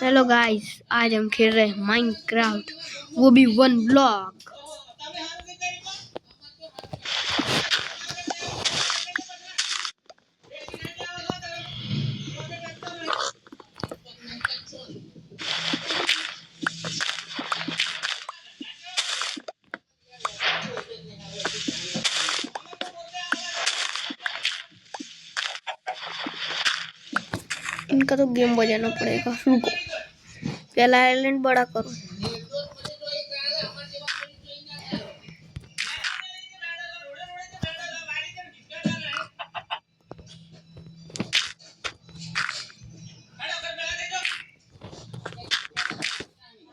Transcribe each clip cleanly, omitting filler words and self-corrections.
Hello guys, आज हम खेल रहे हैं माइनक्राफ्ट, वो भी वन ब्लॉक। इनका तो गेम बजाना पड़ेगा। रुको, पहला आइलैंड बड़ा करो।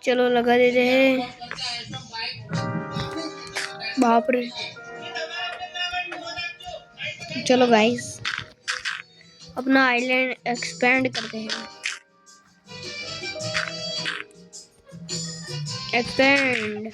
चलो लगा देते हैं। बाप रे, चलो गाइस अपना आइलैंड एक्सपेंड करते हैं। एक्सपेंड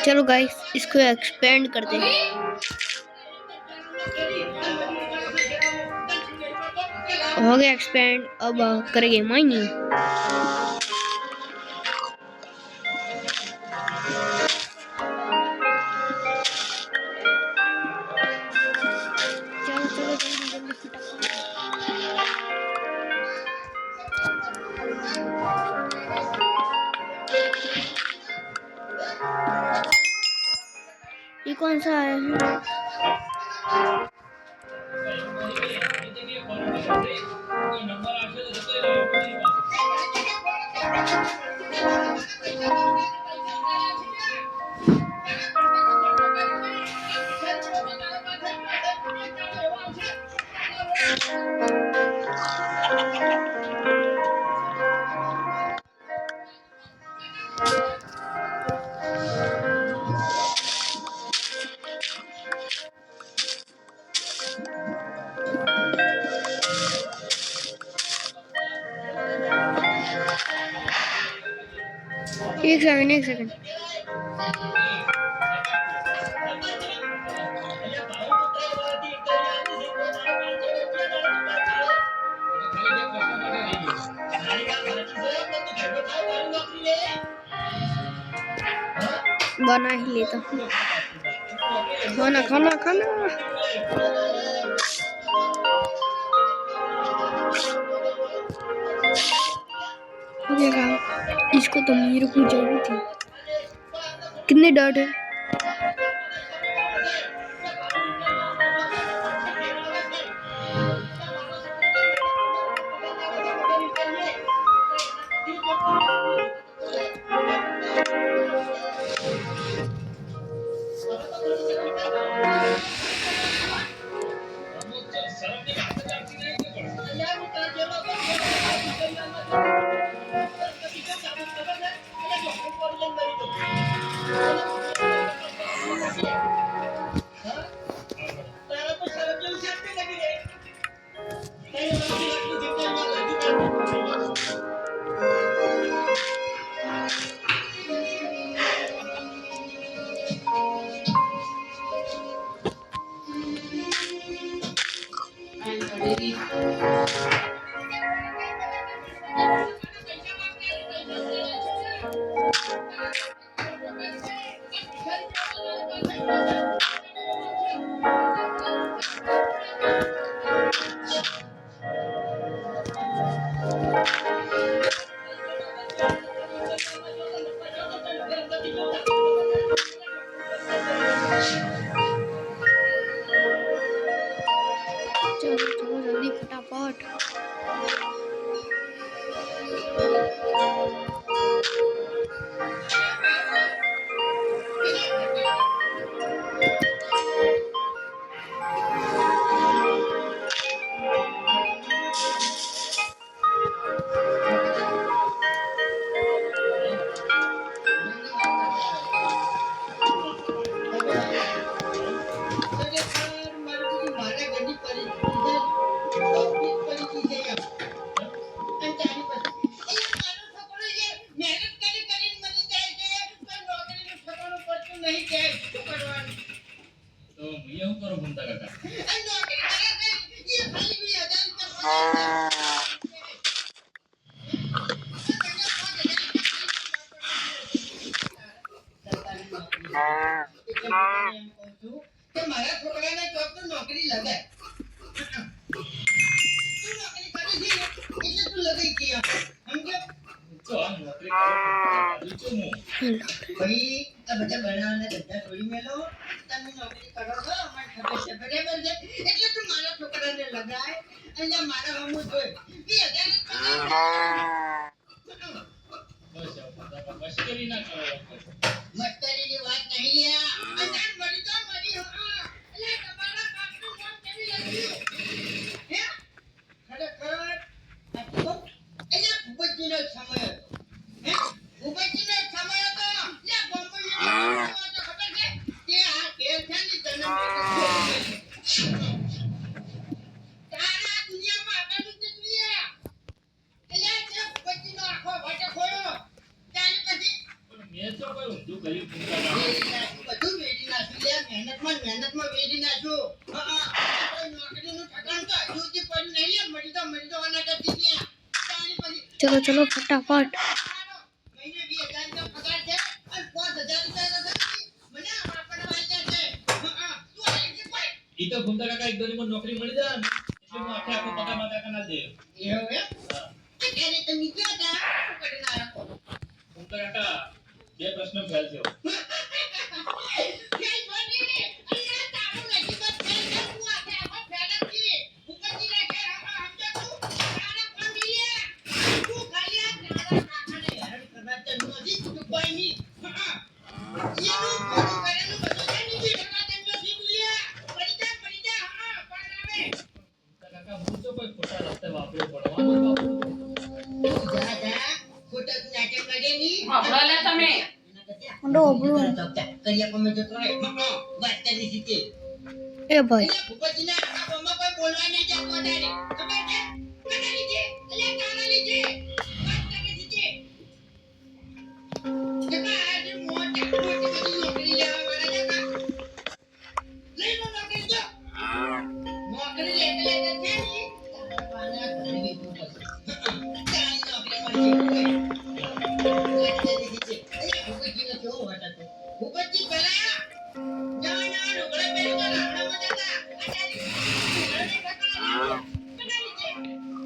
चलो गाइस इसको एक्सपेंड करते हैं। हो गया एक्सपेंड, अब करेंगे माइनिंग। चलो चलो जल्दी जल्दी फटाफट। ये कौन सा है? एक सेकंड। बना ही लेता हूँ। खाना खाना खाना। देखा, इसको तो मेरे को जरूरत थी। कितने डॉट है? चलो चलो जल्दी फटाफट। મારા છોકરાને ચોક તો નોકરી લગાય તું નોકરી કરે છે એટલે તું લગાઈ ગયા સમજો તો આ નોકરી કરે ભાઈ આ બધા બનાવવાના ધંધા છોડી મેલો તમે નોકરી કરો છો અમાર ખબર છે બરાબર છે એટલે તું મારા છોકરાને લગાય અને મારા હમુ જોઈ 2000 મસ્કરી ના કરો મસ્કરીની વાત નહીં લ્યા અંજાન મળી તો મળી હા એટલે તમારા બાપનું નામ કેવી લખ્યું હે ખરેખર આ તો એટલે ભૂપતજીનો સમય હતો હે ભૂપતજીનો સમય હતો લે બોમ્બેનો ખબર છે કે આ કેરખાની જન્મ તારા દુનિયામાં આકાનું જ દુનિયા એટલે જે ભૂપતજીનો આખો વાટે ખોયો ત્યાર પછી મેં તો કોઈ ઊંધું કર્યું બધું વેડી નાખ્યું મહેનતમાં વેડી નાખ્યું કોઈ નોકરીનું ઠકાણ તો હજુ સુધી પણ નહીં મળી તો આના કરતી ત્યાં ત્યાર પછી चलो चलो फटाफट। મહિને 2000 નો પગાર છે અને 5000 રૂપિયા મને આપણને વાંચ્યા છે તું આવી છે કોઈ ઈ તો ભૂમતા કાકા એક દોરીમાં નોકરી મળી જાય ને એટલે હું આખે આખો પગાર માતા કના દે એવું હે ત્યારે તમે ક્યાં હતા શું કરીને આયા ભૂમતા કાકા બે પ્રશ્ન ફેલ થયો ફેલ બની અલ્લાહ તારું નજીબત ફેલ છે તું આખે આખો ફેલ જ છે ઉપરથી રાખે સમજો તું તારા કોણ મિલ્યા તું ખાલી આ તારા કાકાને હેરાન કરવા તો નથી તું કોઈ નહીં એનું બધું કરેલું બધું છે નીચે કરવા તેમ નથી બોલ્યા પડી જા હા પણ આવે કાકા હું તો કોઈ ખોટા રસ્તે વાપર્યો પડવાનો જા ખોટા નાટક કરે ની વાપરો લે તમે મંડો ઓબળું કરિયા કોમે જતો રે વાત કરી દીધી એ ભાઈ એટલે ભૂપતજીના આ બોમાં કોઈ બોલવા નહીં જતો તારે ખબર છે કના લીધે એટલે તારા લીધે વાત કરી દીધી જકા આજે મોટી બધી નોકરી લેવા વાળા જકા લઈ લો નોકરી જો નોકરી લે એટલે છે ની તારા પાના ઘરે બેઠો છે તારી નોકરી મળી ભૂપતજી પેલા નવા લુગડા પહેરીને રાવણામાં જતા આચારી ઘરને ઠકાણા કના લીધે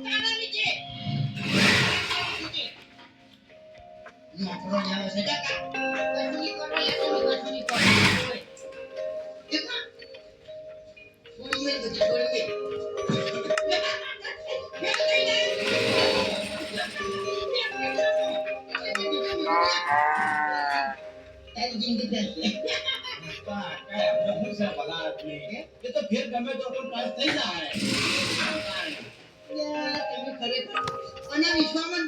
તારા લીધે નોકરો જાવ છે જકા કસુની કરવા લે તો કસુની કરવા જકા છોડી મે તો છોડી તારી જિંદગી ચાલશે बहुत से भला आदमी ये तो फिर गमे तो अपन पास नहीं जा है યાર તમે ખરેખર અને વિશ્વમાં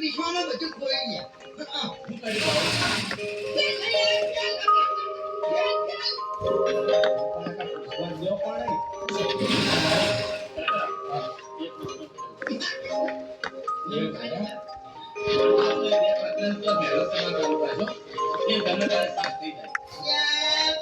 બધું ખોઈ ગયા હું કરી દઉં જો કોણ ये गमे का साथ नहीं जाए યાર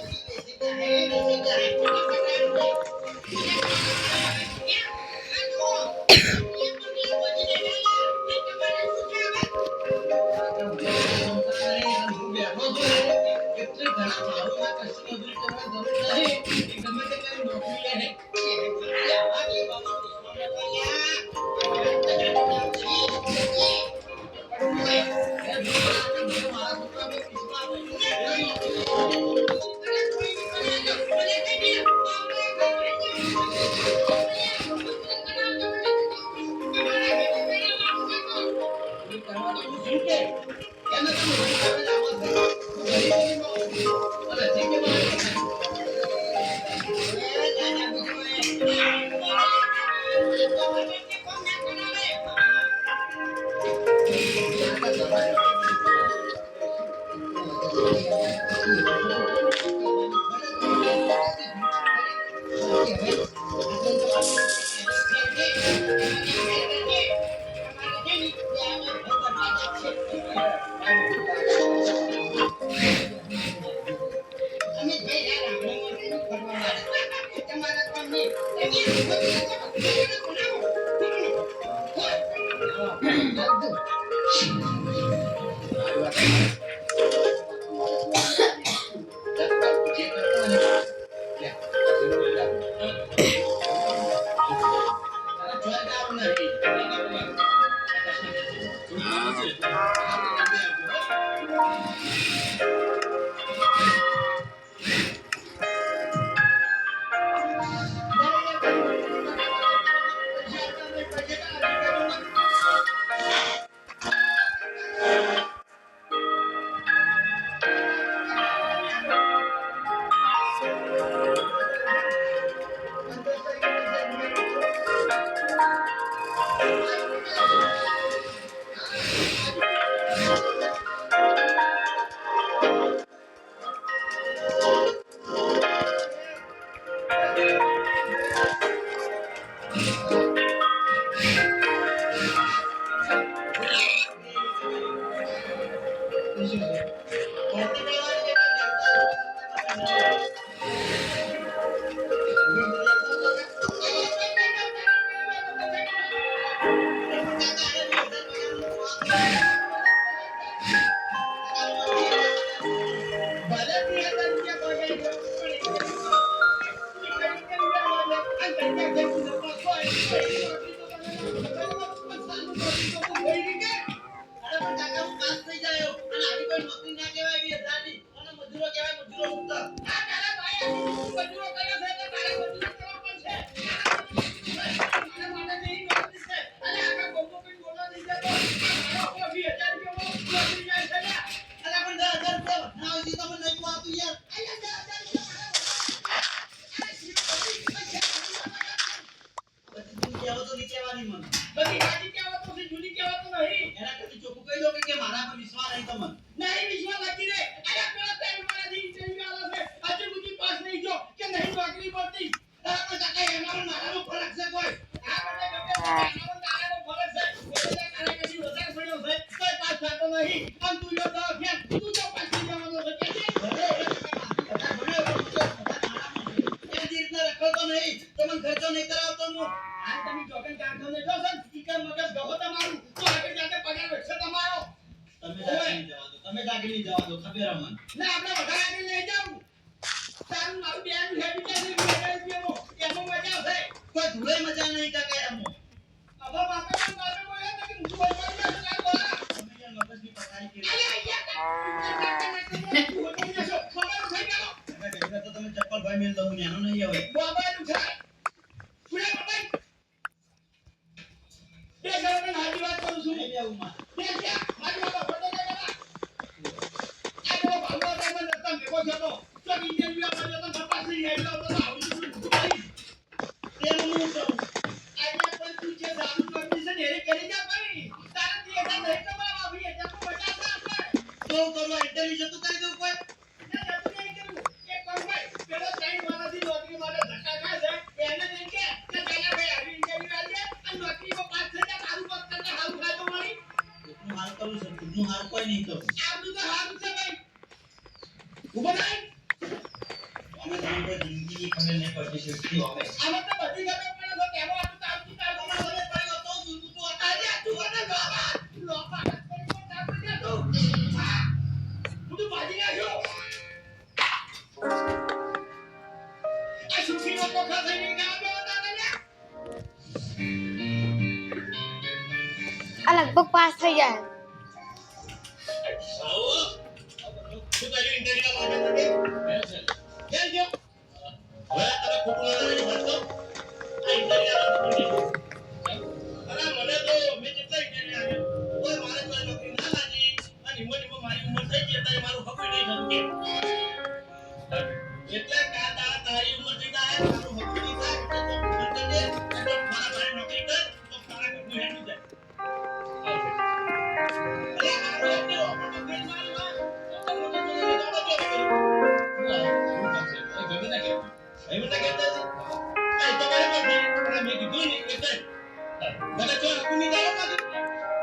તમે દાખલી જવા દો ખબર અમન ના આપણે વધારે આગળ લઈ જાવ તારું મારું બેન હેડી કે છે એમાં મજા આવશે કોઈ ધૂળે મજા નહીં કાકા એમો હવે બાપે બોલે તો કે હું બોલવા ના બોલા તમે યાર મગજની પથારી કરી અરે અહીંયા તો તમે ચપ્પલ ભાઈ મેલ દઉં નેનો નહીં આવે બાબા નું થાય પુરા બાબા બે જણને હાજી વાત કરું છું નહીં આવું માં બે ત્યાં મારી બાબા ફોટો કાઢવા આ તો ભાગવા તમે નતા ભેગો થતો તો ઇન્ટરવ્યુ આપવા તો તપાસ નહીં આવ્યો તો આવું છું તેનું હું કહું આજે પણ તું જે દારૂ પરમિશન હેરે કરી જા ભાઈ તારા થી એકા નહીં કમાવા આવી એટલે તો મજા આવશે તો કરવા ઇન્ટરવ્યુ જતું કરી દઉં કોઈ એટલું હાલ કરું છું તું હાલ કોઈ નહીં કરું અમે તમને જિંદગી ખબર નહીં પડતી શીખતી હવે સુખી ચોખા થઈને ગયા બે હતા ને આ લગભગ પાસ થઈ જાય. આવો શું કર્યું ઇન્ટરવ્યુ માટે તમે કેમ જો હવે તમે ખોટું ના લઈને ભરતો આ ઇન્ટરવ્યુ અરે મને તો મેં કેટલા ઇન્ટરવ્યુ આવ્યો કોઈ મારે કોઈ નોકરી ના લાગી અને હિંમત મારી ઉંમર થઈ ગઈ એટલે મારું હકું નહીં થતું એટલે કાતા તારી ઉંમર થઈ જાય મારું હકું નહીં થાય એટલે તો મારા ભાઈ નોકરી કર તો તારા ઘરનું હેઠું જાય અરે આ એક દેવો પણ ફેર મારી વાત તમને તો દોડો કે ગમે ના કે ભાઈ મને કહેતા આ તો કરે પણ મેં કીધું ને એટલે મને જો હકું નહીં જાય પાછું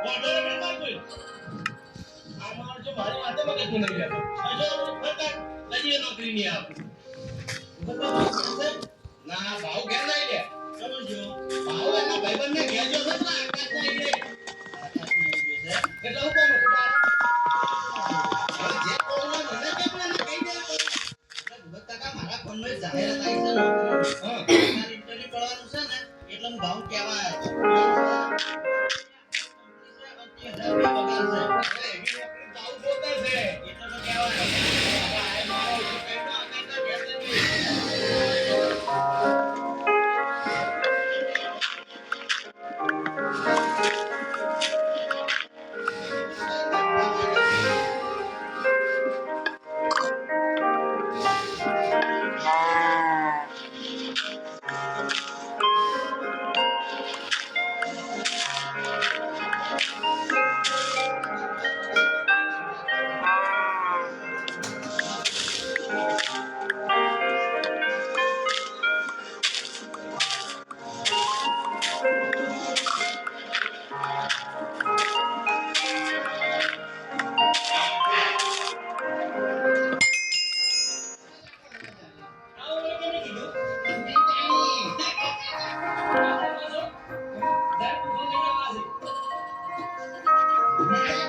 વાડો રે માર કોઈ આ માર જો મારી વાતે મગજ નહીં લેતો જો ફરતા કદી નોકરી નહીં આપ ના ભાવ ઘેર નહીં લે સમજો ભાવ એના ભાઈબંધને ઘેર જો છે ને આકાશ નહીં લે કેટલા હુકમ હવે જે કોણ મને કેમ મને કહી દે ભગત કાકા મારા ફોનમાં જાહેરાત આવી છે હા મારી ઇન્ટરવ્યુ પડવાનું છે ને એટલે હું ભાવ કહેવા આવ્યો પગાર છે એવી નોકરી ભાવ જોતે છે એટલે તો કહેવાય આ મારો કઈ ના કઈ ઘેર નથી મેં